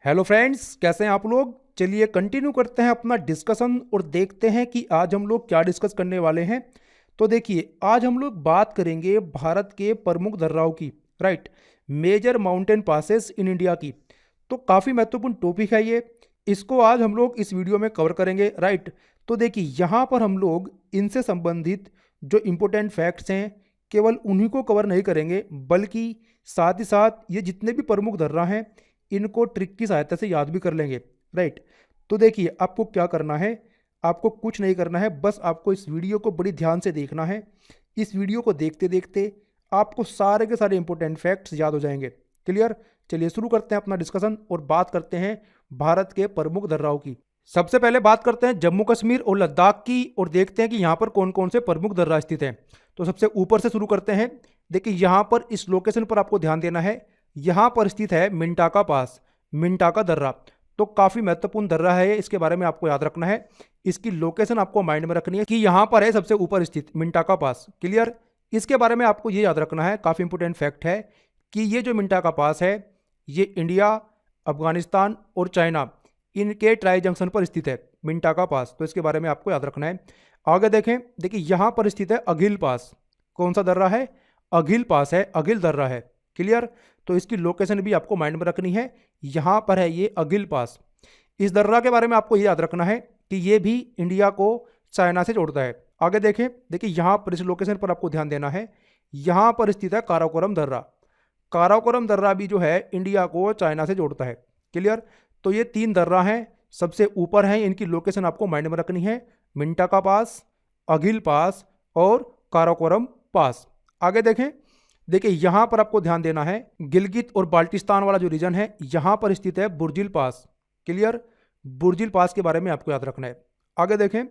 Hello friends, कैसे हैं आप लोग। चलिए कंटिन्यू करते हैं अपना डिस्कशन और देखते हैं कि आज हम लोग क्या डिस्कस करने वाले हैं। तो देखिए, आज हम लोग बात करेंगे भारत के प्रमुख दर्राओं की। Right. Major mountain passes in India की। तो काफ़ी महत्वपूर्ण टॉपिक है ये। इसको आज हम लोग इस वीडियो में कवर करेंगे। राइट। तो देखिए, यहाँ पर हम लोग इनसे संबंधित जो इम्पोर्टेंट फैक्ट्स हैं केवल उन्हीं को कवर नहीं करेंगे, बल्कि साथ ही साथ ये जितने भी प्रमुख दर्रा हैं इनको ट्रिक की सहायता से याद भी कर लेंगे। राइट। तो देखिए, आपको क्या करना है, आपको कुछ नहीं करना है, बस आपको इस वीडियो को बड़ी ध्यान से देखना है। इस वीडियो को देखते देखते आपको सारे के सारे इंपॉर्टेंट फैक्ट्स याद हो जाएंगे। क्लियर। चलिए शुरू करते हैं अपना डिस्कशन और बात करते हैं भारत के प्रमुख दर्राओं की। सबसे पहले बात करते हैं जम्मू कश्मीर और लद्दाख की और देखते हैं कि यहाँ पर कौन कौन से प्रमुख दर्रा स्थित हैं। तो सबसे ऊपर से शुरू करते हैं। देखिए, यहाँ पर इस लोकेशन पर आपको ध्यान देना है। यहाँ पर स्थित है मिंटाका पास, मिंटाका दर्रा। तो काफ़ी महत्वपूर्ण दर्रा है, इसके बारे में आपको याद रखना है। इसकी लोकेशन आपको माइंड में रखनी है कि यहाँ पर है सबसे ऊपर स्थित मिंटाका पास। क्लियर। इसके बारे में आपको ये याद रखना है, काफ़ी इंपोर्टेंट फैक्ट है कि ये जो मिंटाका पास है ये इंडिया, अफगानिस्तान और चाइना इनके ट्राई जंक्शन पर स्थित है मिंटाका पास। तो इसके बारे में आपको याद रखना है। आगे देखें। देखिए, यहाँ पर स्थित है अघिल पास। कौन सा दर्रा है? अघिल पास है, अघिल दर्रा है। क्लियर। तो इसकी लोकेशन भी आपको माइंड में रखनी है। यहाँ पर है ये अघिल पास। इस दर्रा के बारे में आपको ये याद रखना है कि ये भी इंडिया को चाइना से जोड़ता है। आगे देखें। देखिए, यहाँ पर इस लोकेशन पर आपको ध्यान देना है। यहाँ पर स्थित है काराकोरम दर्रा। काराकोरम दर्रा भी जो है इंडिया को चाइना से जोड़ता है। क्लियर। तो ये तीन दर्रा हैं, सबसे ऊपर हैं, इनकी लोकेशन आपको माइंड में रखनी है। मिंटाका पास, अघिल पास और काराकोरम पास। आगे देखें। देखिए, यहां पर आपको ध्यान देना है, गिलगित और बाल्टिस्तान वाला जो रीजन है यहां पर स्थित है बुर्जिल पास। क्लियर। बुर्जिल पास के बारे में आपको याद रखना है। आगे देखें।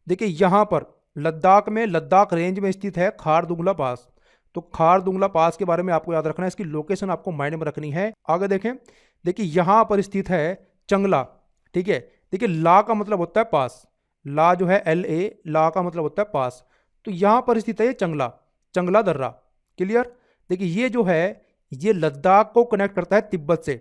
देखिए, यहां पर लद्दाख में, लद्दाख रेंज में स्थित है खारदुंगला पास। तो खारदुंगला पास के बारे में आपको याद रखना है, इसकी लोकेशन आपको माइंड में रखनी है। आगे देखें। देखिए, यहां पर स्थित है चंगला। ठीक है। देखिए, ला का मतलब होता है पास। ला जो है LA, ला का मतलब होता है पास। तो यहां पर स्थित है ये चंगला, चंगला दर्रा। क्लियर। देखिए, ये जो है ये लद्दाख को कनेक्ट करता है तिब्बत से।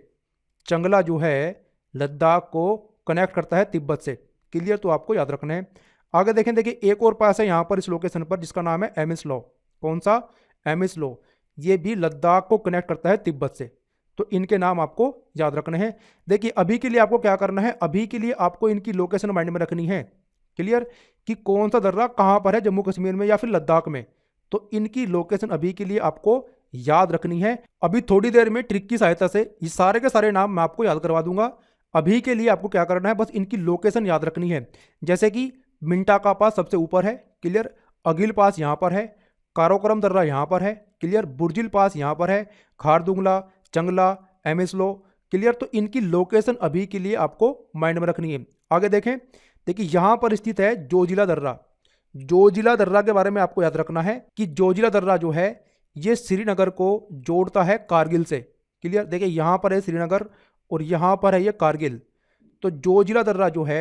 चंगला जो है लद्दाख को कनेक्ट करता है तिब्बत से। क्लियर। तो आपको याद रखना है। आगे देखें। देखिए, एक और पास है यहाँ पर इस लोकेशन पर जिसका नाम है एमिस लॉ। कौन सा? Amiss law. ये भी लद्दाख को कनेक्ट करता है तिब्बत से। तो इनके नाम आपको याद रखने हैं। देखिए, अभी के लिए आपको क्या करना है, अभी के लिए आपको इनकी लोकेशन माइंड में रखनी है। क्लियर। कि कौन सा दर्रा कहाँ पर है, जम्मू कश्मीर में या फिर लद्दाख में। तो इनकी लोकेशन अभी के लिए आपको याद रखनी है। अभी थोड़ी देर में ट्रिक की सहायता से ये सारे के सारे नाम मैं आपको याद करवा दूंगा। अभी के लिए आपको क्या करना है, बस इनकी लोकेशन याद रखनी है। जैसे कि मिंटाका पास सबसे ऊपर है। क्लियर। अघिल पास यहाँ पर है, काराकोरम दर्रा यहाँ पर है। क्लियर। बुर्जिल पास यहाँ पर है, खारदुंगला, चंगला, एमिसलो। क्लियर। तो इनकी लोकेशन अभी के लिए आपको माइंड में रखनी है। आगे देखें। देखिए, यहाँ पर स्थित है जोजिला दर्रा। जोजिला दर्रा के बारे में आपको याद रखना है कि जोजिला दर्रा जो है ये श्रीनगर को जोड़ता है कारगिल से। क्लियर। देखिए, यहाँ पर है श्रीनगर और यहाँ पर है ये कारगिल। तो जोजिला दर्रा जो है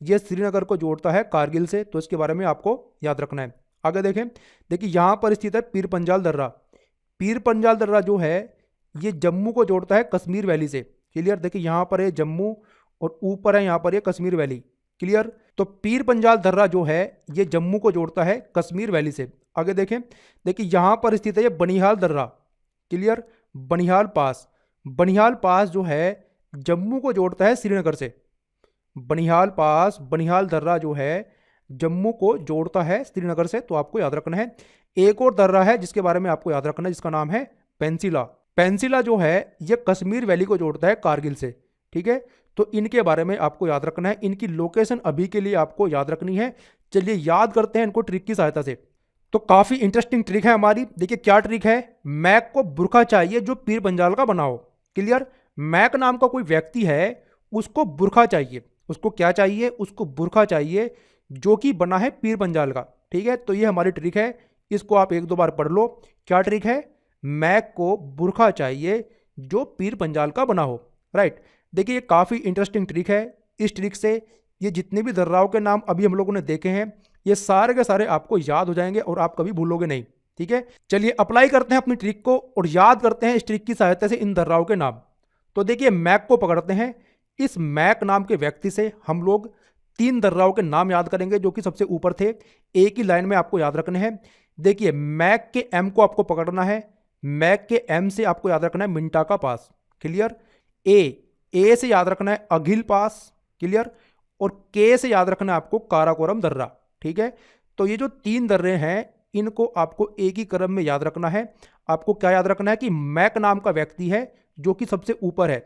ये श्रीनगर को जोड़ता है कारगिल से। तो इसके बारे में आपको याद रखना है। आगे देखें। देखिए, यहाँ पर स्थित है पीर पंजाल दर्रा। पीर पंजाल दर्रा जो है ये जम्मू को जोड़ता है कश्मीर वैली से। क्लियर। देखिए, यहाँ पर है जम्मू और ऊपर है यहाँ पर ये कश्मीर वैली। क्लियर। तो पीर पंजाल दर्रा जो है ये जम्मू को जोड़ता है कश्मीर वैली से। आगे देखें। देखिए, यहाँ पर स्थित है ये बनिहाल दर्रा। क्लियर। बनिहाल पास। बनिहाल पास जो है जम्मू को जोड़ता है श्रीनगर से। बनिहाल पास, बनिहाल दर्रा जो है जम्मू को जोड़ता है श्रीनगर से। तो आपको याद रखना है। एक और दर्रा है जिसके बारे में आपको याद रखना है, जिसका नाम है पेंसिला। पेंसिला जो है ये कश्मीर वैली को जोड़ता है कारगिल से। ठीक है। तो इनके बारे में आपको याद रखना है। इनकी लोकेशन अभी के लिए आपको याद रखनी है। चलिए याद करते हैं इनको ट्रिक की सहायता से। तो काफी इंटरेस्टिंग ट्रिक है हमारी। देखिए, क्या ट्रिक है। मैक को बुरखा चाहिए जो पीर पंजाल का बना हो। क्लियर। मैक नाम का कोई व्यक्ति है, उसको बुरखा चाहिए। उसको क्या चाहिए? उसको बुरखा चाहिए जो कि बना है पीर पंजाल का। ठीक है। तो ये हमारी ट्रिक है, इसको आप एक दो बार पढ़ लो। क्या ट्रिक है? मैक को बुरखा चाहिए जो पीर पंजाल का बना हो। राइट। देखिए, ये काफ़ी इंटरेस्टिंग ट्रिक है। इस ट्रिक से ये जितने भी दर्राओं के नाम अभी हम लोगों ने देखे हैं ये सारे के सारे आपको याद हो जाएंगे और आप कभी भूलोगे नहीं। ठीक है। चलिए अप्लाई करते हैं अपनी ट्रिक को और याद करते हैं इस ट्रिक की सहायता से इन दर्राओं के नाम। तो देखिए, मैक को पकड़ते हैं। इस मैक नाम के व्यक्ति से हम लोग 3 दर्राओं के नाम याद करेंगे जो कि सबसे ऊपर थे, एक ही लाइन में आपको याद रखने हैं। देखिए मैक के एम को आपको पकड़ना है, मैक के एम से आपको याद रखना है मिंटा का पास, क्लियर। ए से याद रखना है अघिल पास, क्लियर। और के से याद रखना है आपको काराकोरम दर्रा, ठीक है। तो ये जो 3 दर्रे हैं इनको आपको एक ही क्रम में याद रखना है। आपको क्या याद रखना है कि मैक नाम का व्यक्ति है जो कि सबसे ऊपर है,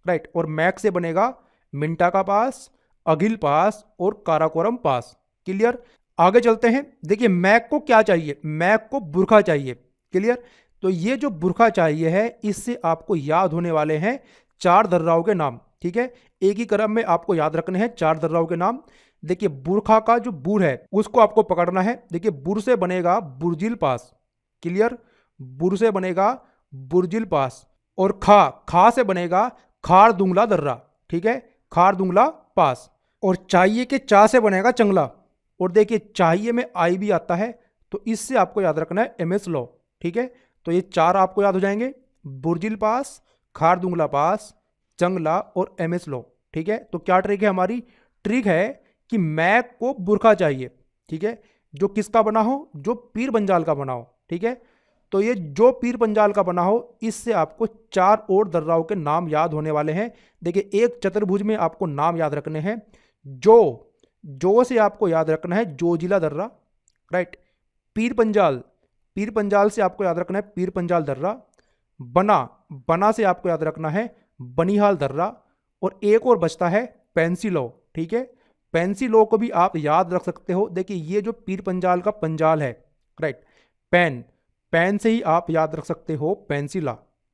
राइट। और मैक से बनेगा मिंटा का पास, अघिल पास और काराकोरम पास, क्लियर। आगे चलते हैं। देखिए मैक को क्या चाहिए, मैक को बुरखा चाहिए, क्लियर। तो ये जो बुरखा चाहिए है इससे आपको याद होने वाले हैं 4 दर्राओं के नाम, ठीक है। एक ही क्रम में आपको याद रखने हैं 4 दर्राओं के नाम। देखिए बुरखा का जो बुर है उसको आपको पकड़ना है। देखिए बुर से बनेगा बुर्जिल पास, क्लियर। बुर से बनेगा बुर्जिल पास। और खा से बनेगा खारदुंगला दर्रा, ठीक है, खारदुंगला पास। और चाहिए के चा से बनेगा चंगला। और देखिए चाहिए में आई भी आता है तो इससे आपको याद रखना है एमएस लॉ, ठीक है। तो ये 4 आपको याद हो जाएंगे, बुर्जिल पास, खारदुंगला पास, चंगला और एमएस लॉ, ठीक है। तो क्या ट्रिक है हमारी, ट्रिक है कि मैक को बुरखा चाहिए, ठीक है, जो किसका बना हो, जो पीर पंजाल का बना हो, ठीक है। तो ये जो पीर पंजाल का बना हो इससे आपको 4 और दर्राओं के नाम याद होने वाले हैं। देखिए एक चतुर्भुज में आपको नाम याद रखने हैं। जो से आपको याद रखना है जोजिला दर्रा, राइट। पीर पंजाल से आपको याद रखना है पीर पंजाल दर्रा। बना से आपको याद रखना है बनिहाल दर्रा। और एक और बचता है पेंसिलो, ठीक है। पेंसिलो को भी आप याद रख सकते हो। देखिए ये जो पीर पंजाल का पंजाल है, राइट, पेन से ही आप याद रख सकते हो पेंसिला,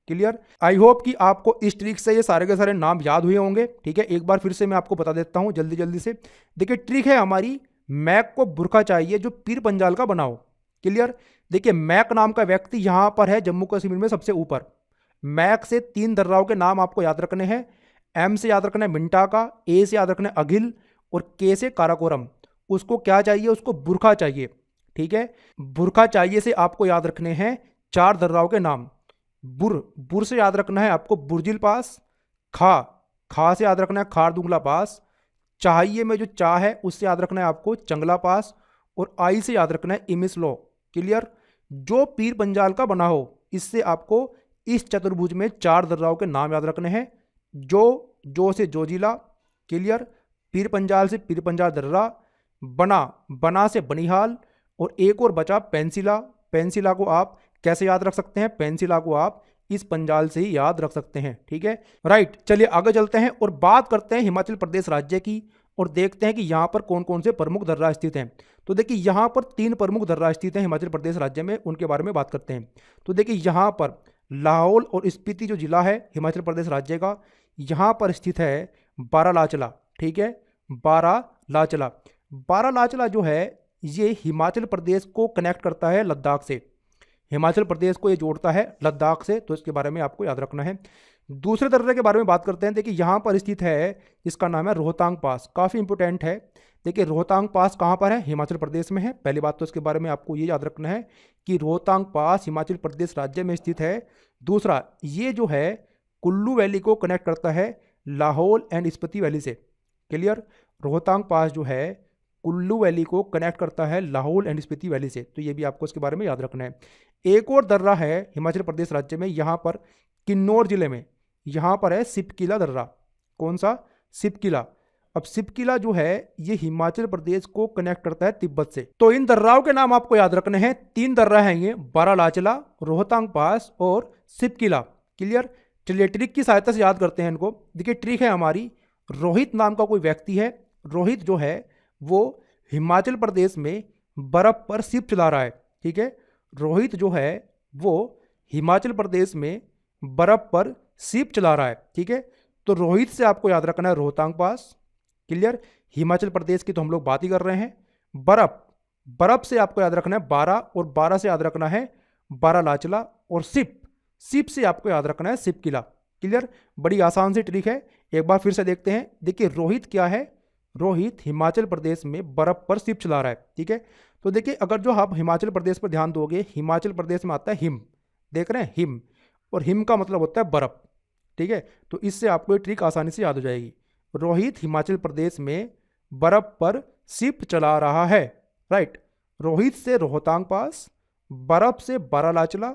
क्लियर। आई होप कि आपको इस ट्रिक से ये सारे के सारे नाम याद हुए होंगे, ठीक है। एक बार फिर से मैं आपको बता देता हूं जल्दी से। देखिए ट्रिक है हमारी, मैक को बुरखा चाहिए जो पीर पंजाल का बनाओ, क्लियर। देखिए मैक नाम का व्यक्ति यहां पर है जम्मू कश्मीर में सबसे ऊपर। मैक से 3 दर्राओं के नाम आपको याद रखने हैं। एम से याद रखना है मिंटा का, ए से याद रखना है अघिल और के से काराकोरम। उसको क्या चाहिए, उसको बुरखा चाहिए, ठीक है। बुरखा चाहिए से आपको याद रखने हैं 4 दर्राओं के नाम। बुर से याद रखना है आपको बुर्जिल पास। खा से याद रखना है खारदुंगला पास। चाहिए में जो चा है उससे याद रखना है आपको चंगला पास। और आई से याद रखना है इमिसलो, क्लियर। जो पीर पंजाल का बना हो इससे आपको इस चतुर्भुज में 4 दर्राओं के नाम याद रखने हैं। जो से जोजिला, क्लियर। पीर पंजाल से पीर पंजाल दर्रा। बना से बनिहाल। और एक और बचा पेंसिला को आप कैसे याद रख सकते हैं, पेंसिला को आप इस पंजाल से ही याद रख सकते हैं, ठीक है, राइट। चलिए आगे चलते हैं और बात करते हैं हिमाचल प्रदेश राज्य की और देखते हैं कि यहाँ पर कौन कौन से प्रमुख दर्रा स्थित हैं। तो देखिए यहाँ पर 3 प्रमुख दर्रा स्थित हैं हिमाचल प्रदेश राज्य में, उनके बारे में बात करते हैं। तो देखिए यहाँ पर लाहौल और स्पीति जो जिला है हिमाचल प्रदेश राज्य का, यहाँ पर स्थित है बारालाचला, ठीक है, बारालाचला जो है ये हिमाचल प्रदेश को कनेक्ट करता है लद्दाख से। हिमाचल प्रदेश को ये जोड़ता है लद्दाख से, तो इसके बारे में आपको याद रखना है। दूसरे दर्रे के बारे में बात करते हैं। देखिए यहाँ पर स्थित है, इसका नाम है रोहतांग पास, काफ़ी इंपोर्टेंट है। देखिए रोहतांग पास कहाँ पर है, हिमाचल प्रदेश में है। पहली बात तो इसके बारे में आपको ये याद रखना है कि रोहतांग पास हिमाचल प्रदेश राज्य में स्थित है। दूसरा ये जो है कुल्लू वैली को कनेक्ट करता है लाहौल एंड स्पीति वैली से, क्लियर। रोहतांग पास जो है कुल्लू वैली को कनेक्ट करता है लाहौल एंड स्पीति वैली से, तो ये भी आपको इसके बारे में याद रखना है। एक और दर्रा है हिमाचल प्रदेश राज्य में, यहाँ पर किन्नौर जिले में, यहाँ पर है सिपकिला दर्रा। कौन सा, सिपकिला। अब सिपकिला जो है ये हिमाचल प्रदेश को कनेक्ट करता है तिब्बत से। तो इन दर्राओं के नाम आपको याद रखने हैं। 3 दर्रा हैं ये, बारालाचला, रोहतांग पास और सिपकिला, क्लियर। चलिए ट्रिक की सहायता से याद करते हैं इनको। देखिए ट्रिक है हमारी, रोहित नाम का कोई व्यक्ति है। रोहित जो है वो हिमाचल प्रदेश में बर्फ पर शिप चला रहा है, ठीक है। रोहित जो है वो हिमाचल प्रदेश में बर्फ पर शिप चला रहा है, ठीक है। तो रोहित से आपको याद रखना है रोहतांग पास, क्लियर। हिमाचल प्रदेश की तो हम लोग बात ही कर रहे हैं। बर्फ से आपको याद रखना है बारा, और बारा से याद रखना है बारालाचला, और शिप से आपको याद रखना है सिपकिला, क्लियर। बड़ी आसान सी ट्रिक है, एक बार फिर से देखते हैं। देखिए रोहित क्या है, रोहित हिमाचल प्रदेश में बर्फ पर शिप चला रहा है, ठीक है। तो देखिए अगर जो आप हिमाचल प्रदेश पर ध्यान दोगे, हिमाचल प्रदेश में आता है हिम, देख रहे हैं हिम, और हिम का मतलब होता है बर्फ, ठीक है। तो इससे आपको ये ट्रिक आसानी से याद हो जाएगी। रोहित हिमाचल प्रदेश में बर्फ पर शिप चला रहा है। राइट, रोहित से रोहतांग पास, बर्फ से बारालाचला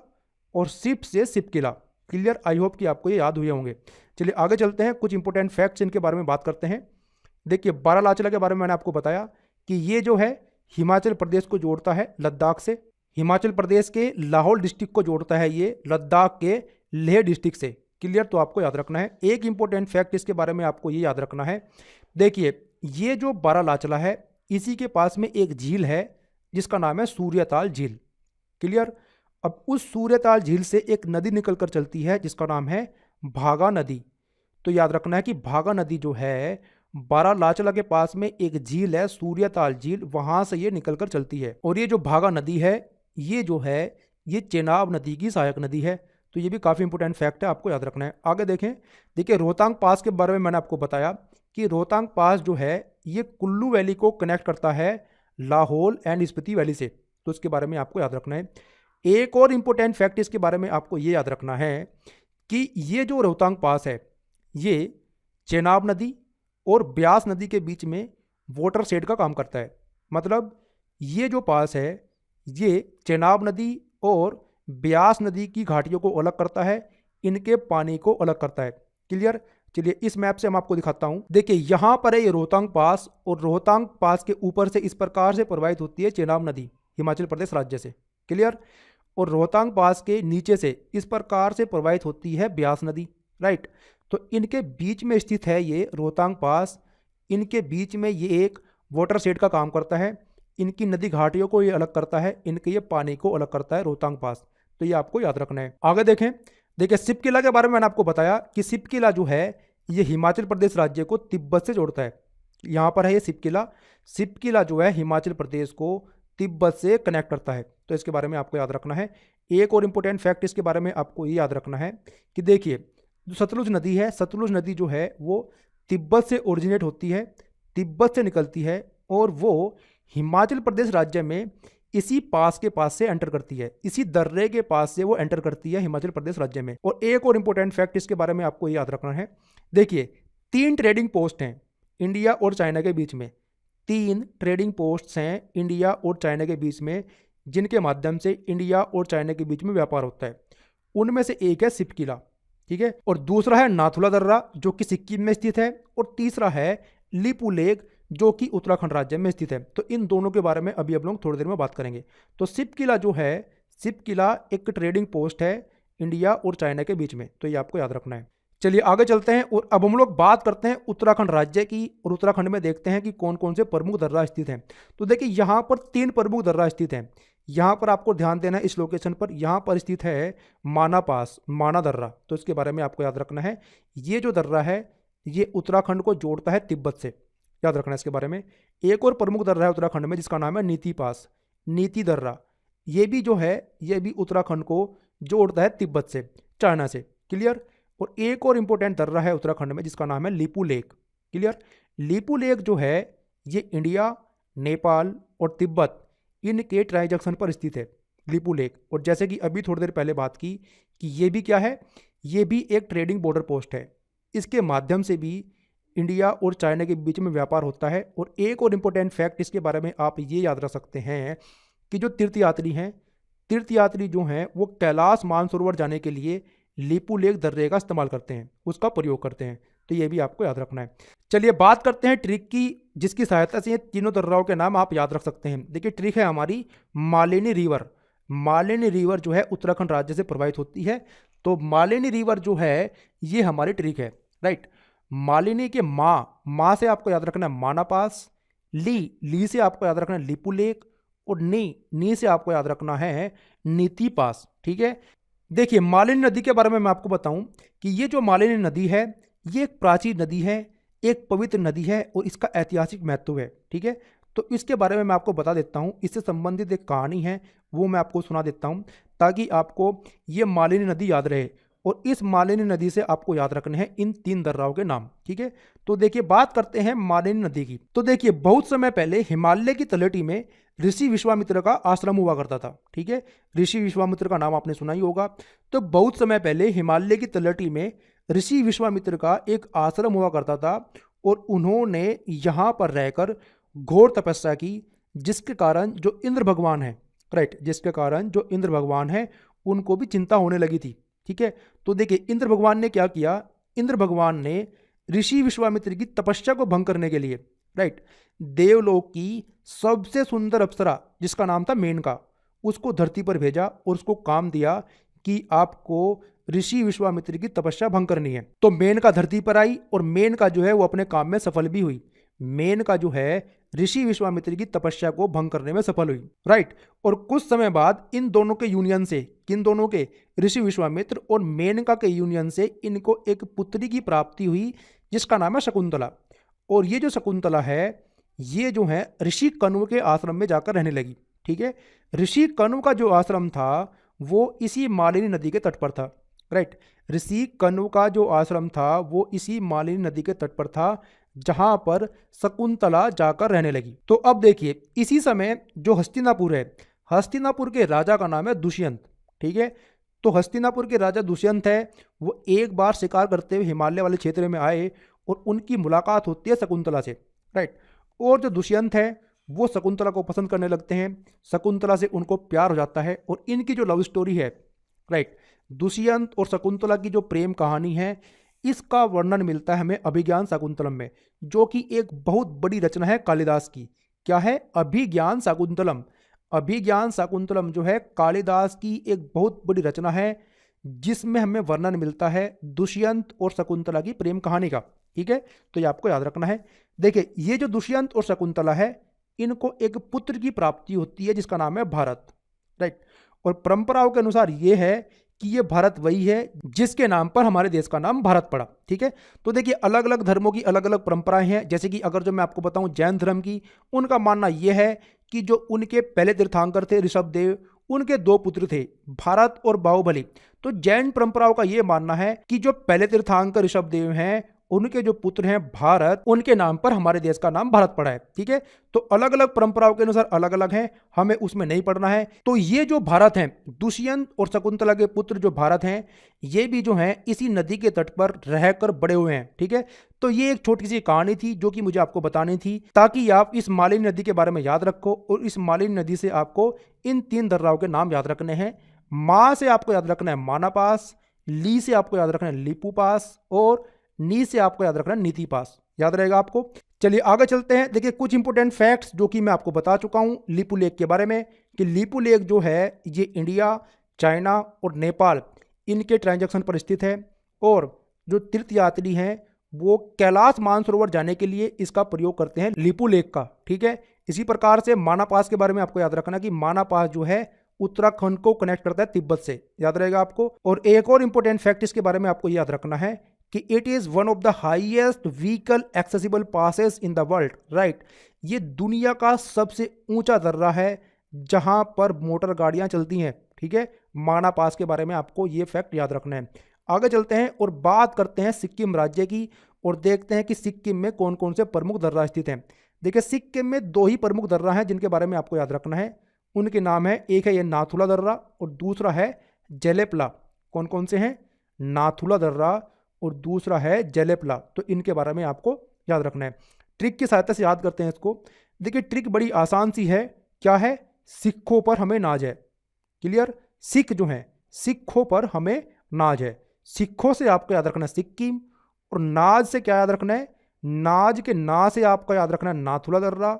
और शिप से शिपकिला। क्लियर, आई होप कि आपको ये याद हुए होंगे। चलिए आगे चलते हैं, कुछ इंपॉर्टेंट फैक्ट्स इनके बारे में बात करते हैं। देखिए, बारालाचला के बारे में मैंने आपको बताया कि ये जो है हिमाचल प्रदेश को जोड़ता है लद्दाख से। हिमाचल प्रदेश के लाहौल डिस्ट्रिक्ट को जोड़ता है ये लद्दाख के लेह डिस्ट्रिक्ट से। क्लियर, तो आपको याद रखना है। एक इंपॉर्टेंट फैक्ट इसके बारे में आपको ये याद रखना है। देखिए, ये जो बारालाचला है इसी के पास में एक झील है जिसका नाम है सूर्यताल झील। क्लियर, अब उस सूर्यताल झील से एक नदी निकलकर चलती है जिसका नाम है भागा नदी। तो याद रखना है कि भागा नदी जो है बारालाचला के पास में एक झील है सूर्यताल झील, वहां से ये निकलकर चलती है। और ये जो भागा नदी है ये जो है ये चेनाब नदी की सहायक नदी है। तो ये भी काफ़ी इंपॉर्टेंट फैक्ट है, आपको याद रखना है। आगे देखें, देखिए रोहतांग पास के बारे में मैंने आपको बताया कि रोहतांग पास जो है ये कुल्लू वैली को कनेक्ट करता है लाहौल एंड स्पीति वैली से। तो इसके बारे में आपको याद रखना है। एक और इंपॉर्टेंट फैक्ट इसके बारे में आपको ये याद रखना है कि ये जो रोहतांग पास है ये चेनाब नदी और ब्यास नदी के बीच में वाटर शेड का काम करता है। मतलब ये जो पास है ये चेनाब नदी और ब्यास नदी की घाटियों को अलग करता है, इनके पानी को अलग करता है। क्लियर, चलिए इस मैप से हम आपको दिखाता हूं। देखिए यहाँ पर है ये रोहतांग पास, और रोहतांग पास के ऊपर से इस प्रकार से प्रवाहित होती है चेनाब नदी हिमाचल प्रदेश राज्य से। क्लियर, और रोहतांग पास के नीचे से इस प्रकार से प्रवाहित होती है ब्यास नदी। राइट, तो इनके बीच में स्थित है ये रोहतांग पास। इनके बीच में ये एक वाटर शेड का काम करता है, इनकी नदी घाटियों को ये अलग करता है, इनके ये पानी को अलग करता है रोहतांग पास। तो ये आपको याद रखना है। आगे देखें, देखिए शिपकिला के बारे में मैंने आपको बताया कि शिपकिला जो है ये हिमाचल प्रदेश राज्य को तिब्बत से जोड़ता है। यहाँ पर है ये शिपकिला। शिपकिला जो है हिमाचल प्रदेश को तिब्बत से कनेक्ट करता है। तो इसके बारे में आपको याद रखना है। एक और इंपॉर्टेंट फैक्ट इसके बारे में आपको ये याद रखना है कि देखिए जो सतलुज नदी है, सतलुज नदी जो है वो तिब्बत से ओरिजिनेट होती है, तिब्बत से निकलती है और वो हिमाचल प्रदेश राज्य में इसी पास के पास से एंटर करती है, इसी दर्रे के पास से वो एंटर करती है हिमाचल प्रदेश राज्य में। और एक और इंपॉर्टेंट फैक्ट इसके बारे में आपको याद रखना है। देखिए 3 ट्रेडिंग पोस्ट हैं इंडिया और चाइना के बीच में। 3 ट्रेडिंग पोस्ट्स हैं इंडिया और चाइना के बीच में जिनके माध्यम से इंडिया और चाइना के बीच में व्यापार होता है। उनमें से एक है शिपकिला, ठीक है, और दूसरा है नाथुला दर्रा जो कि सिक्किम में स्थित है, और तीसरा है लिपू लेक जो कि उत्तराखंड राज्य में स्थित है। तो इन दोनों के बारे में अभी हम लोग थोड़ी देर में बात करेंगे। तो शिपकिला जो है, शिपकिला एक ट्रेडिंग पोस्ट है इंडिया और चाइना के बीच में। तो ये आपको याद रखना है। चलिए आगे चलते हैं और अब हम लोग बात करते हैं उत्तराखंड राज्य की, और उत्तराखंड में देखते हैं कि कौन कौन से प्रमुख दर्रा स्थित हैं। तो देखिए यहाँ पर 3 प्रमुख दर्रा स्थित हैं। यहाँ पर आपको ध्यान देना है इस लोकेशन पर। यहाँ पर स्थित है माना पास, माना दर्रा। तो इसके बारे में आपको याद रखना है। ये जो दर्रा है ये उत्तराखंड को जोड़ता है तिब्बत से, याद रखना है इसके बारे में। एक और प्रमुख दर्रा है उत्तराखंड में जिसका नाम है नीति पास, नीति दर्रा। ये भी जो है ये भी उत्तराखंड को जोड़ता है तिब्बत से, चाइना से। क्लियर, और एक और इंपॉर्टेंट दर्रा है उत्तराखंड में जिसका नाम है Lipu lake. Clear, Lipu lake जो है ये इंडिया, नेपाल और तिब्बत इनके ट्रांजैक्शन पर स्थित है लिपू लेक। और जैसे कि अभी थोड़ी देर पहले बात की कि ये भी क्या है, ये भी एक ट्रेडिंग बॉर्डर पोस्ट है। इसके माध्यम से भी इंडिया और चाइना के बीच में व्यापार होता है। और एक और इम्पोर्टेंट फैक्ट इसके बारे में आप ये याद रख सकते हैं कि जो तीर्थयात्री हैं, तीर्थयात्री जो हैं वो कैलाश मानसरोवर जाने के लिए लिपू लेक दर्रे का इस्तेमाल करते हैं, उसका प्रयोग करते हैं। तो ये भी आपको याद रखना है। चलिए बात करते हैं ट्रिक की, जिसकी सहायता से ये तीनों दर्राओं के नाम आप याद रख सकते हैं। देखिए ट्रिक है हमारी मालिनी रिवर। मालिनी रिवर जो है उत्तराखंड राज्य से प्रवाहित होती है। तो मालिनी रिवर जो है ये हमारी ट्रिक है। राइट, मालिनी के माँ से आपको याद रखना है माना पास, ली से आपको याद रखना है लिपू लेक, और नी से आपको याद रखना है नीति पास। ठीक है, देखिए मालिनी नदी के बारे में मैं आपको बताऊं कि ये जो मालिनी नदी है ये एक प्राचीन नदी है, एक पवित्र नदी है और इसका ऐतिहासिक महत्व है। ठीक है, तो इसके बारे में मैं आपको बता देता हूं। इससे संबंधित एक कहानी है वो मैं आपको सुना देता हूं ताकि आपको ये मालिनी नदी याद रहे। और इस मालिनी नदी से आपको याद रखने हैं इन 3 दर्राओं के नाम। ठीक है, तो देखिए बात करते हैं मालिनी नदी की। तो देखिए बहुत समय पहले हिमालय की तलहटी में ऋषि विश्वामित्र का आश्रम हुआ करता था। ठीक है, ऋषि विश्वामित्र का नाम आपने सुना ही होगा। तो बहुत समय पहले हिमालय की तलहटी में ऋषि विश्वामित्र का एक आश्रम हुआ करता था और उन्होंने यहाँ पर रहकर घोर तपस्या की, जिसके कारण जो इंद्र भगवान है, राइट, जिसके कारण जो इंद्र भगवान है उनको भी चिंता होने लगी थी। ठीक है, तो देखिए इंद्र भगवान ने क्या किया, इंद्र भगवान ने ऋषि विश्वामित्र की तपस्या को भंग करने के लिए, राइट, देवलोक की सबसे सुंदर अप्सरा जिसका नाम था मेनका, उसको धरती पर भेजा और उसको काम दिया कि आपको ऋषि विश्वामित्र की तपस्या भंग करनी है। तो मेनका धरती पर आई और मेनका जो है वो अपने काम में सफल भी हुई। मेनका जो है ऋषि विश्वामित्र की तपस्या को भंग करने में सफल हुई, राइट। और कुछ समय बाद इन दोनों के यूनियन से, किन दोनों के, ऋषि विश्वामित्र और मेनका के यूनियन से इनको एक पुत्री की प्राप्ति हुई जिसका नाम है शकुंतला। और ये जो शकुंतला है ये जो है ऋषि कण्व के आश्रम में जाकर रहने लगी। ठीक है, ऋषि कण्व का जो आश्रम था वो इसी मालिनी नदी के तट पर था, राइट। ऋषि कण्व का जो आश्रम था वो इसी मालिनी नदी के तट पर था जहां पर शकुंतला जाकर रहने लगी। तो अब देखिए इसी समय जो हस्तिनापुर है, हस्तिनापुर के राजा का नाम है दुष्यंत। ठीक है, तो हस्तिनापुर के राजा दुष्यंत है वो एक बार शिकार करते हुए हिमालय वाले क्षेत्र में आए और उनकी मुलाकात होती है शकुंतला से, राइट। और जो दुष्यंत है वो शकुंतला को पसंद करने लगते हैं, शकुंतला से उनको प्यार हो जाता है और इनकी जो लव स्टोरी है, राइट, दुष्यंत और शकुंतला की जो प्रेम कहानी है इसका वर्णन मिलता है हमें अभिज्ञान शाकुंतलम में, जो कि एक बहुत बड़ी रचना है कालिदास की। क्या है? अभिज्ञान शाकुंतलम। अभिज्ञान शाकुंतलम जो है कालिदास की एक बहुत बड़ी रचना है जिसमें हमें वर्णन मिलता है दुष्यंत और शकुंतला की प्रेम कहानी का। ठीक है, तो ये आपको याद रखना है। देखिए ये जो दुष्यंत और शकुंतला है इनको एक पुत्र की प्राप्ति होती है जिसका नाम है भारत, राइट। और परंपराओं के अनुसार ये है कि ये भारत वही है जिसके नाम पर हमारे देश का नाम भारत पड़ा। ठीक है, तो देखिए अलग अलग धर्मों की अलग अलग परंपराएं हैं। जैसे कि अगर जो मैं आपको बताऊं जैन धर्म की, उनका मानना यह है कि जो उनके पहले तीर्थंकर थे ऋषभदेव, उनके दो पुत्र थे भारत और बाहुबली। तो जैन परंपराओं का यह मानना है कि जो पहले तीर्थंकर ऋषभदेव हैं उनके जो पुत्र हैं भारत, उनके नाम पर हमारे देश का नाम भारत पड़ा है। ठीक है, तो अलग अलग परंपराओं के अनुसार अलग अलग हैं, हमें उसमें नहीं पढ़ना है। तो ये जो भारत हैं, दुष्यंत और शकुंतला के पुत्र जो भारत हैं, ये भी जो हैं इसी नदी के तट पर रहकर बड़े हुए हैं। ठीक है, तो ये एक छोटी सी कहानी थी जो कि मुझे आपको बतानी थी ताकि आप इस मालिनी नदी के बारे में याद रखो। और इस मालिनी नदी से आपको इन तीन दर्राओं के नाम याद रखने हैं। माँ से आपको याद रखना है माना पास, ली से आपको याद रखना है लीपू पास, और नी से आपको याद रखना है नीति पास। याद रहेगा आपको। चलिए आगे चलते हैं। देखिए कुछ इंपोर्टेंट फैक्ट्स जो कि मैं आपको बता चुका हूं लीपू लेक के बारे में, कि लीपू लेक जो है ये इंडिया, चाइना और नेपाल इनके ट्रांजैक्शन पर स्थित है। और जो तीर्थयात्री हैं वो कैलाश मानसरोवर जाने के लिए इसका प्रयोग करते हैं लीपू लेक का। ठीक है, इसी प्रकार से माना पास के बारे में आपको याद रखना कि माना पास जो है उत्तराखंड को कनेक्ट करता है तिब्बत से। याद रहेगा आपको। और एक और इंपोर्टेंट फैक्ट इसके बारे में आपको याद रखना है कि it is one of the highest vehicle accessible passes in the world, right. ये दुनिया का सबसे ऊंचा दर्रा है जहां पर मोटर गाड़ियां चलती हैं। ठीक है, माना पास के बारे में आपको ये फैक्ट याद रखना है। आगे चलते हैं और बात करते हैं सिक्किम राज्य की और देखते हैं कि सिक्किम में कौन कौन से प्रमुख दर्रा स्थित हैं। देखिए सिक्किम में दो ही प्रमुख दर्रा हैं जिनके बारे में आपको याद रखना है। उनके नाम है, एक है ये नाथुला दर्रा और दूसरा है जेलेपला। कौन कौन से हैं? नाथुला दर्रा और दूसरा है जेलेपला। तो इनके बारे में आपको याद रखना है। ट्रिक की सहायता से याद करते हैं इसको। देखिए ट्रिक बड़ी आसान सी है। क्या है? सिखों पर हमें नाज है। क्लियर? सिख जो है, सिखों पर हमें नाज है। सिखों से आपको याद रखना है सिक्किम, और नाज से क्या याद रखना है? नाज के ना से आपको याद रखना है नाथुला दर्रा,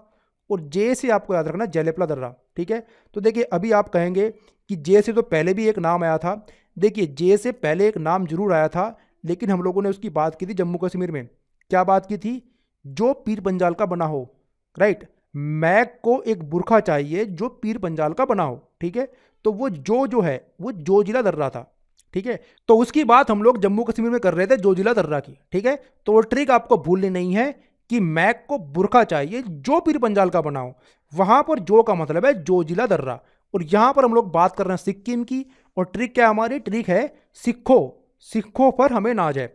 और जे से आपको याद रखना है जेलेपला दर्रा। ठीक है, तो देखिए अभी आप कहेंगे कि जे से तो पहले भी एक नाम आया था। देखिए जे से पहले एक नाम जरूर आया था, लेकिन हम लोगों ने उसकी बात की थी जम्मू कश्मीर में। क्या बात की थी? जो पीर पंजाल का बना हो, राइट। मैक को एक बुरखा चाहिए जो पीर पंजाल का बना हो। ठीक है, तो वो जो है वो जोजिला दर्रा था। ठीक है, तो उसकी बात हम लोग जम्मू कश्मीर में कर रहे थे जोजिला दर्रा की। ठीक है, तो वो ट्रिक आपको भूलनी नहीं है कि मैक को बुरखा चाहिए जो पीर पंजाल का बना हो। वहां पर जो का मतलब है जोजिला दर्रा, और यहां पर हम लोग बात कर रहे हैं सिक्किम की। और ट्रिक क्या हमारी? ट्रिक है सिखों पर हमें नाज है।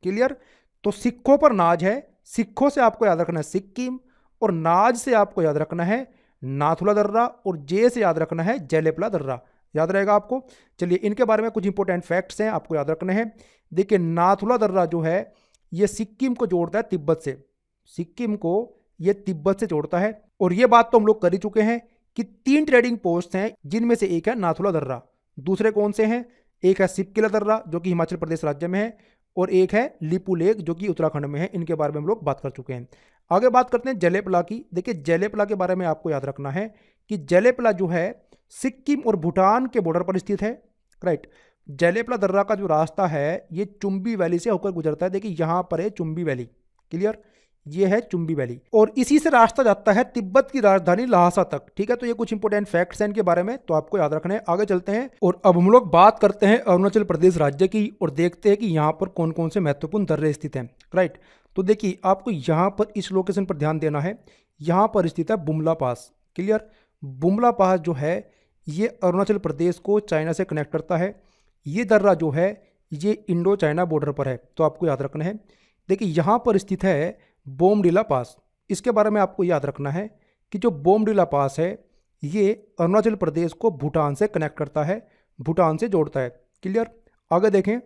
क्लियर? तो सिखों पर नाज है। सिखों से आपको याद रखना है सिक्किम, और नाज से आपको याद रखना है नाथुला दर्रा, और जे से याद रखना है जेलेपला दर्रा। याद रहेगा आपको। चलिए इनके बारे में कुछ इंपोर्टेंट फैक्ट्स हैं आपको याद रखने हैं। देखिए नाथुला दर्रा जो है ये सिक्किम को जोड़ता है तिब्बत से। सिक्किम को ये तिब्बत से जोड़ता है। और ये बात तो हम लोग कर ही चुके हैं कि 3 ट्रेडिंग पोस्ट हैं, जिनमें से एक है नाथुला दर्रा, दूसरे कौन से हैं, एक है सिपकिला दर्रा जो कि हिमाचल प्रदेश राज्य में है, और एक है लिपू लेक जो कि उत्तराखंड में है। इनके बारे में हम लोग बात कर चुके हैं। आगे बात करते हैं जलेपला की। देखिए जलेपला के बारे में आपको याद रखना है कि जलेपला जो है सिक्किम और भूटान के बॉर्डर पर स्थित है, राइट। जलेपला दर्रा का जो रास्ता है ये चुम्बी वैली से होकर गुजरता है। देखिए यहाँ पर है चुम्बी वैली, क्लियर, ये है चुम्बी वैली, और इसी से रास्ता जाता है तिब्बत की राजधानी लहासा तक। ठीक है, तो ये कुछ इंपोर्टेंट फैक्ट्स हैं इनके बारे में, तो आपको याद रखना है। आगे चलते हैं और अब हम लोग बात करते हैं अरुणाचल प्रदेश राज्य की और देखते हैं कि यहाँ पर कौन कौन से महत्वपूर्ण दर्रे स्थित हैं, राइट। तो देखिए आपको यहाँ पर इस लोकेशन पर ध्यान देना है। यहाँ पर स्थित है बुमला पास, क्लियर। बुमला पास जो है ये अरुणाचल प्रदेश को चाइना से कनेक्ट करता है। ये दर्रा जो है ये इंडो चाइना बॉर्डर पर है, तो आपको याद रखना है। देखिए यहाँ पर स्थित है बोमडिला पास। इसके बारे में आपको याद रखना है कि जो बोमडिला पास है ये अरुणाचल प्रदेश को भूटान से कनेक्ट करता है, भूटान से जोड़ता है, क्लियर। आगे देखें,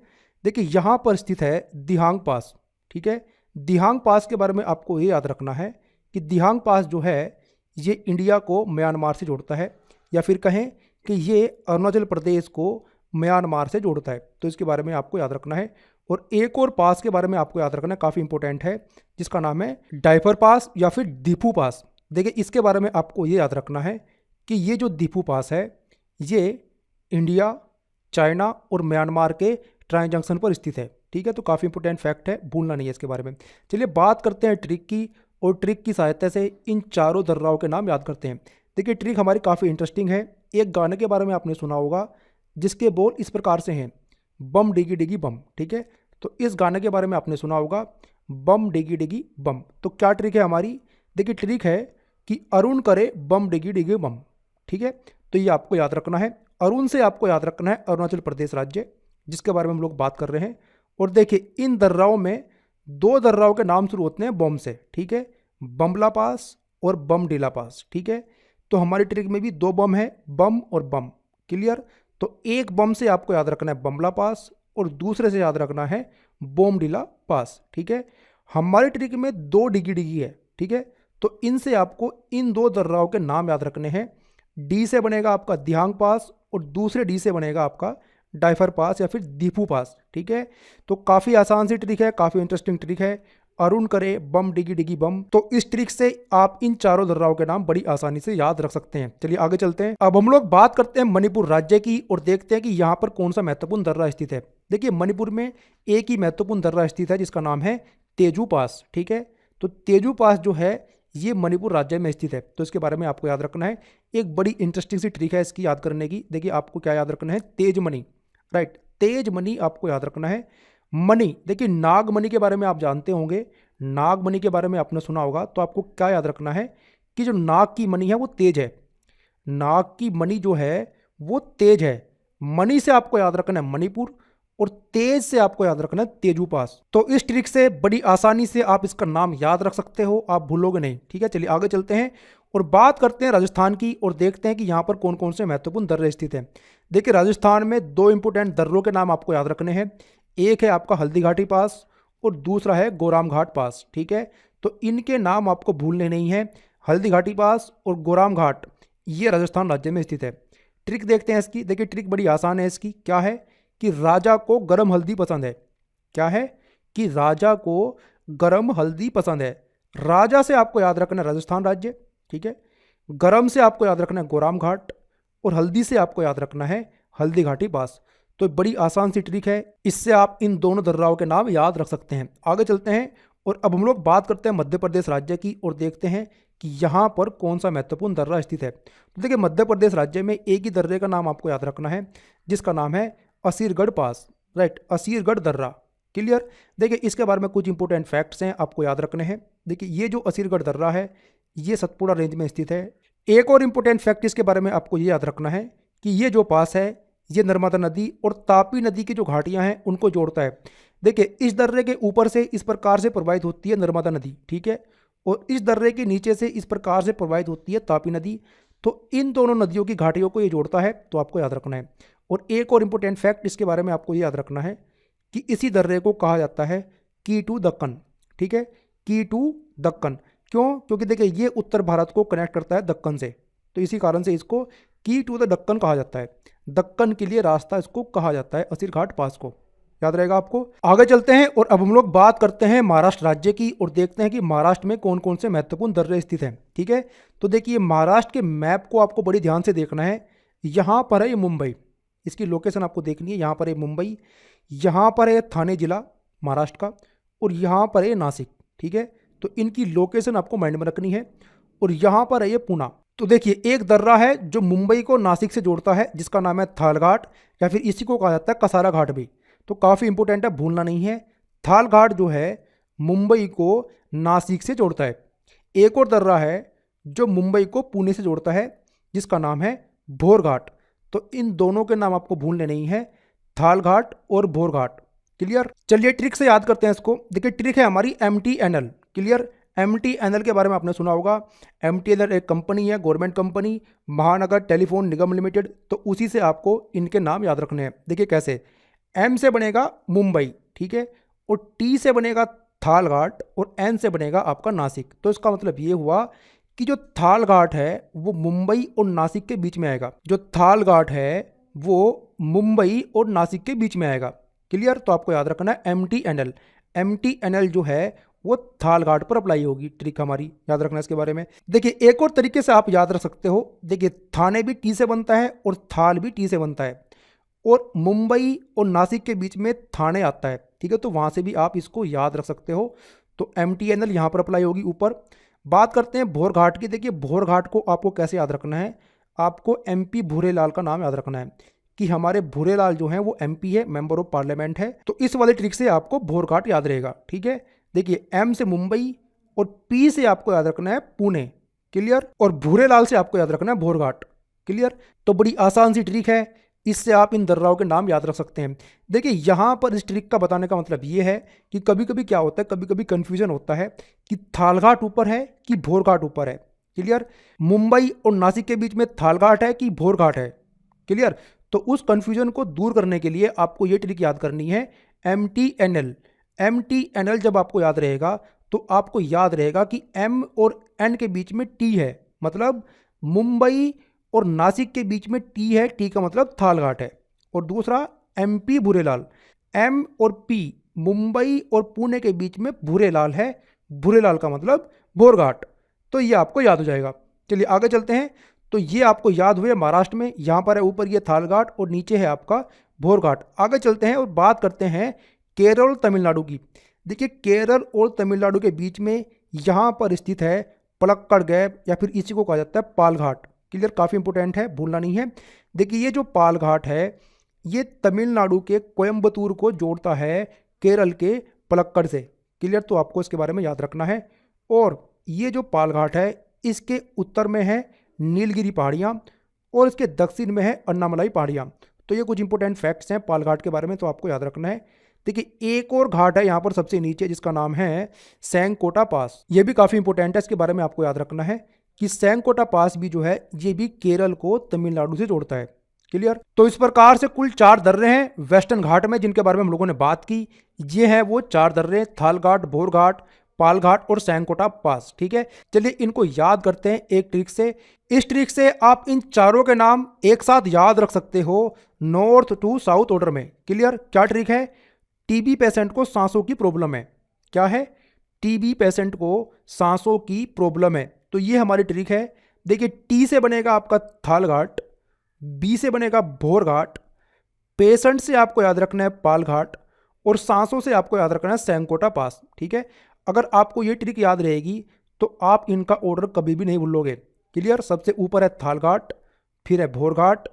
देखिए यहाँ पर स्थित है दिहांग पास, ठीक है। दिहांग पास के बारे में आपको ये याद रखना है कि दिहांग पास जो है ये इंडिया को म्यांमार से जोड़ता है, या फिर कहें कि ये अरुणाचल प्रदेश को म्यांमार से जोड़ता है, तो इसके बारे में आपको याद रखना है। और एक और पास के बारे में आपको याद रखना है, काफ़ी इंपॉर्टेंट है, जिसका नाम है डाइफर पास या फिर दीफू पास। देखिए इसके बारे में आपको ये याद रखना है कि ये जो दीफू पास है ये इंडिया, चाइना और म्यांमार के ट्राई जंक्शन पर स्थित है, ठीक है। तो काफ़ी इंपॉर्टेंट फैक्ट है, भूलना नहीं है इसके बारे में। चलिए बात करते हैं ट्रिक की, और ट्रिक की सहायता से इन चारों दर्राओं के नाम याद करते हैं। देखिए ट्रिक हमारी काफ़ी इंटरेस्टिंग है। एक गाने के बारे में आपने सुना होगा जिसके बोल इस प्रकार से हैं, बम डिगी डिगी बम, ठीक है। तो इस गाने के बारे में आपने सुना होगा, बम डिगी डिगी बम। तो क्या ट्रिक है हमारी, देखिए ट्रिक है कि अरुण करे बम डिगी डिगी बम, ठीक है। तो ये आपको याद रखना है। अरुण से आपको याद रखना है अरुणाचल प्रदेश राज्य, जिसके बारे में हम लोग बात कर रहे हैं। और देखिए इन दर्राओं में 2 दर्राओं के नाम शुरू होते हैं बम से, ठीक है, बमला पास और बमडिला पास, ठीक है। तो हमारी ट्रिक में भी 2 बम है, बम और बम, क्लियर। तो एक बम से आपको याद रखना है बमला पास और दूसरे से याद रखना है बोमडिला पास, ठीक है। हमारी ट्रिक में 2 डिगी डिगी है, ठीक है। तो इनसे आपको इन 2 दर्राओं के नाम याद रखने हैं। डी से बनेगा आपका दिहांग पास और दूसरे डी से बनेगा आपका डाइफर पास या फिर दीफू पास, ठीक है। तो काफ़ी आसान सी ट्रिक है, काफ़ी इंटरेस्टिंग ट्रिक है, अरुण करे बम डिगी डिगी बम। तो इस ट्रिक से आप इन चारों दर्राओं के नाम बड़ी आसानी से याद रख सकते हैं। चलिए आगे चलते हैं। अब हम लोग बात करते हैं मणिपुर राज्य की और देखते हैं कि यहाँ पर कौन सा महत्वपूर्ण दर्रा स्थित है। देखिए मणिपुर में एक ही महत्वपूर्ण दर्रा स्थित है जिसका नाम है तेजू पास, ठीक है। तो तेजू पास जो है ये मणिपुर राज्य में स्थित है, तो इसके बारे में आपको याद रखना है। एक बड़ी इंटरेस्टिंग सी ट्रिक है इसकी याद करने की। देखिए आपको क्या याद रखना है, तेज मणि, राइट, तेज मणि आपको याद रखना है। मणि, देखिए नागमणि के बारे में आप जानते होंगे, नागमणि के बारे में आपने सुना होगा। तो आपको क्या याद रखना है कि जो नाग की मणि है वो तेज है, नाग की मणि जो है वो तेज है। मणि से आपको याद रखना है मणिपुर और तेज से आपको याद रखना है तेजू पास। तो इस ट्रिक से बड़ी आसानी से आप इसका नाम याद रख सकते हो, आप भूलोगे नहीं, ठीक है। चलिए आगे चलते हैं और बात करते हैं राजस्थान की और देखते हैं कि यहाँ पर कौन कौन से महत्वपूर्ण दर्रे स्थित हैं। देखिए राजस्थान में 2 इंपोर्टेंट दर्रों के नाम आपको याद रखने हैं। एक है आपका हल्दी घाटी पास और दूसरा है गोराम घाट पास, ठीक है। तो इनके नाम आपको भूलने नहीं है। हल्दी घाटी पास और गोराम घाट ये राजस्थान राज्य में स्थित है। ट्रिक देखते हैं इसकी। देखिए ट्रिक बड़ी आसान है इसकी। क्या है कि राजा को गरम हल्दी पसंद है। क्या है कि राजा को गरम हल्दी पसंद है। राजा से आपको याद रखना है राजस्थान राज्य, ठीक है। गरम से आपको याद रखना है गोराम घाट और हल्दी से आपको याद रखना है हल्दी घाटी पास। तो बड़ी आसान सी ट्रिक है, इससे आप इन दोनों दर्राओं के नाम याद रख सकते हैं। आगे चलते हैं और अब हम लोग बात करते हैं मध्य प्रदेश राज्य की और देखते हैं कि यहाँ पर कौन सा महत्वपूर्ण दर्रा स्थित है। तो देखिए मध्य प्रदेश राज्य में एक ही दर्रे का नाम आपको याद रखना है, जिसका नाम है असीरगढ़ पास, राइट, असीरगढ़ दर्रा, क्लियर। देखिए इसके बारे में कुछ इंपोर्टेंट फैक्ट्स हैं आपको याद रखने हैं। देखिए ये जो असीरगढ़ दर्रा है ये सतपुड़ा रेंज में स्थित है। एक और इंपोर्टेंट फैक्ट इसके बारे में आपको ये याद रखना है कि ये जो पास है ये नर्मदा नदी और तापी नदी की जो घाटियां हैं उनको जोड़ता है। देखिए इस दर्रे के ऊपर से इस प्रकार से प्रवाहित होती है नर्मदा नदी, ठीक है, और इस दर्रे के नीचे से इस प्रकार से प्रवाहित होती है तापी नदी। तो इन दोनों नदियों की घाटियों को ये जोड़ता है, तो आपको याद रखना है। और एक और इंपॉर्टेंट फैक्ट इसके बारे में आपको ये याद रखना है कि इसी दर्रे को कहा जाता है की टू दक्कन, ठीक है। की टू दक्कन। क्यों? क्योंकि देखिए ये उत्तर भारत को कनेक्ट करता है दक्कन से, तो इसी कारण से इसको की टू द दक्कन कहा जाता है। दक्कन के लिए रास्ता इसको कहा जाता है, असीर घाट पास को। याद रहेगा आपको। आगे चलते हैं और अब हम लोग बात करते हैं महाराष्ट्र राज्य की और देखते हैं कि महाराष्ट्र में कौन कौन से महत्वपूर्ण दर्रे स्थित हैं। ठीक है, तो देखिए महाराष्ट्र के मैप को आपको बड़ी ध्यान से देखना है। यहाँ पर है ये मुंबई, इसकी लोकेशन आपको देखनी है। यहाँ पर है मुंबई, यहाँ पर है थाने जिला महाराष्ट्र का, और यहाँ पर है नासिक। ठीक है, तो इनकी लोकेशन आपको माइंड में रखनी है। और यहाँ पर है ये पूना। तो देखिए एक दर्रा है जो मुंबई को नासिक से जोड़ता है, जिसका नाम है थाल घाट, या फिर इसी को कहा जाता है कसारा घाट भी। तो काफ़ी इंपॉर्टेंट है, भूलना नहीं है। थाल घाट जो है मुंबई को नासिक से जोड़ता है। एक और दर्रा है जो मुंबई को पुणे से जोड़ता है, जिसका नाम है भोर घाट। तो इन दोनों के नाम आपको भूलने नहीं है, थाल घाट और भोर घाट। क्लियर? चलिए ट्रिक से याद करते हैं इसको। देखिए ट्रिक है हमारी MTNL। क्लियर? MTNL के बारे में आपने सुना होगा। MTNL एक कंपनी है, गवर्नमेंट कंपनी, महानगर टेलीफोन निगम लिमिटेड। तो उसी से आपको इनके नाम याद रखने हैं। देखिए कैसे, M से बनेगा मुंबई, ठीक है, और T से बनेगा थाल घाट, और N से बनेगा आपका नासिक। तो इसका मतलब ये हुआ कि जो थाल घाट है वो मुंबई और नासिक के बीच में आएगा। जो थाल घाट है वो मुंबई और नासिक के बीच में आएगा। क्लियर? तो आपको याद रखना है MTNL। MTNL जो है वो थाल घाट पर अप्लाई होगी। ट्रिक हमारी याद रखना इसके बारे में। देखिए एक और तरीके से आप याद रख सकते हो। देखिए थाने भी T से बनता है और थाल भी T से बनता है, और मुंबई और नासिक के बीच में थाने आता है। ठीक है, तो वहाँ से भी आप इसको याद रख सकते हो। तो MTNL यहाँ पर अप्लाई होगी ऊपर। बात करते हैं भोर घाट की। देखिए भोर घाट को आपको कैसे याद रखना है, आपको MP भूरेलाल का नाम याद रखना है कि हमारे भूरेलाल जो हैं वो MP है, मेंबर ऑफ पार्लियामेंट है। तो इस वाले ट्रिक से आपको भोर घाट याद रहेगा। ठीक है, देखिए M से मुंबई और P से आपको याद रखना है पुणे। क्लियर? और भूरेलाल से आपको याद रखना है भोर घाट। क्लियर? तो बड़ी आसान सी ट्रिक है, इससे आप इन दर्राओं के नाम याद रख सकते हैं। देखिए यहाँ पर इस ट्रिक का बताने का मतलब ये है कि कभी कभी क्या होता है, कभी कभी कंफ्यूजन होता है कि थाल घाट ऊपर है कि भोर घाट ऊपर है। क्लियर? मुंबई और नासिक के बीच में थाल घाट है कि भोर घाट है। क्लियर? तो उस कंफ्यूजन को दूर करने के लिए आपको ये ट्रिक याद करनी है, MTNL। MTNL जब आपको याद रहेगा तो आपको याद रहेगा कि M और N के बीच में T है, मतलब मुंबई और नासिक के बीच में T है, T का मतलब थाल घाट है। और दूसरा MP भूरेलाल, M और P मुंबई और पुणे के बीच में भूरेलाल है, भूरेलाल का मतलब भोर घाट। तो ये आपको याद हो जाएगा। चलिए आगे चलते हैं। तो ये आपको याद हुए महाराष्ट्र में, यहाँ पर है ऊपर ये थाल घाट और नीचे है आपका भोर घाट। आगे चलते हैं और बात करते हैं केरल और तमिलनाडु की। देखिए केरल और तमिलनाडु के बीच में यहाँ पर स्थित है पलक्कड़ गैप, या फिर इसी को कहा जाता है पाल घाट। क्लियर? काफ़ी इंपॉर्टेंट है, भूलना नहीं है। देखिए ये जो पाल घाट है ये तमिलनाडु के कोयम्बतूर को जोड़ता है केरल के पलक्कड़ से। क्लियर? तो आपको इसके बारे में याद रखना है। और ये जो पाल घाट है इसके उत्तर में है नीलगिरी पहाड़ियाँ और इसके दक्षिण में है अन्नामलाई पहाड़ियाँ। तो ये कुछ इंपॉर्टेंट फैक्ट्स हैं पाल घाट के बारे में, तो आपको याद रखना है। देखिए एक और घाट है यहाँ पर सबसे नीचे, जिसका नाम है सैंकोटा पास। ये भी काफ़ी इंपॉर्टेंट है, इसके बारे में आपको याद रखना है कि सैंकोटा पास भी जो है ये भी केरल को तमिलनाडु से जोड़ता है। क्लियर? तो इस प्रकार से कुल 4 दर्रे हैं वेस्टर्न घाट में, जिनके बारे में हम लोगों ने बात की। ये हैं वो 4 दर्रे, थाल घाट, भोर घाट, पाल घाट और सैंकोटा पास। ठीक है, चलिए इनको याद करते हैं एक ट्रिक से। इस ट्रिक से आप इन चारों के नाम एक साथ याद रख सकते हो नॉर्थ टू साउथ ऑर्डर में। क्लियर? क्या ट्रिक है? TB पेशेंट को सांसों की प्रॉब्लम है। क्या है? TB पेशेंट को सांसों की प्रॉब्लम है, तो ये हमारी ट्रिक है। देखिए T से बनेगा आपका थाल घाट, B से बनेगा भोर घाट, पेशेंट से आपको याद रखना है पाल घाट, और सांसों से आपको याद रखना है सैंकोटा पास। ठीक है, अगर आपको ये ट्रिक याद रहेगी तो आप इनका ऑर्डर कभी भी नहीं भूलोगे। क्लियर? सबसे ऊपर है थाल घाट, फिर है भोर घाट,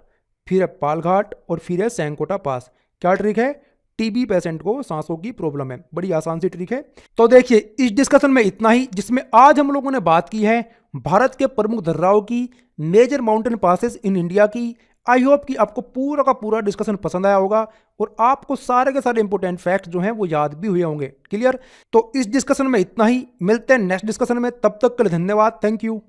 फिर है पाल घाट और फिर है सैंकोटा पास। क्या ट्रिक है? TB पेशेंट को सांसों की प्रॉब्लम है। बड़ी आसान सी ट्रिक है। तो देखिए इस डिस्कशन में इतना ही, जिसमें आज हम लोगों ने बात की है भारत के प्रमुख दर्राओं की, major mountain passes in India की। आई होप कि आपको पूरा का पूरा डिस्कशन पसंद आया होगा और आपको सारे के सारे इंपॉर्टेंट फैक्ट्स जो हैं वो याद भी हुए होंगे। क्लियर? तो इस डिस्कशन में इतना ही, मिलते हैं नेक्स्ट डिस्कशन में। तब तक के लिए धन्यवाद, थैंक यू।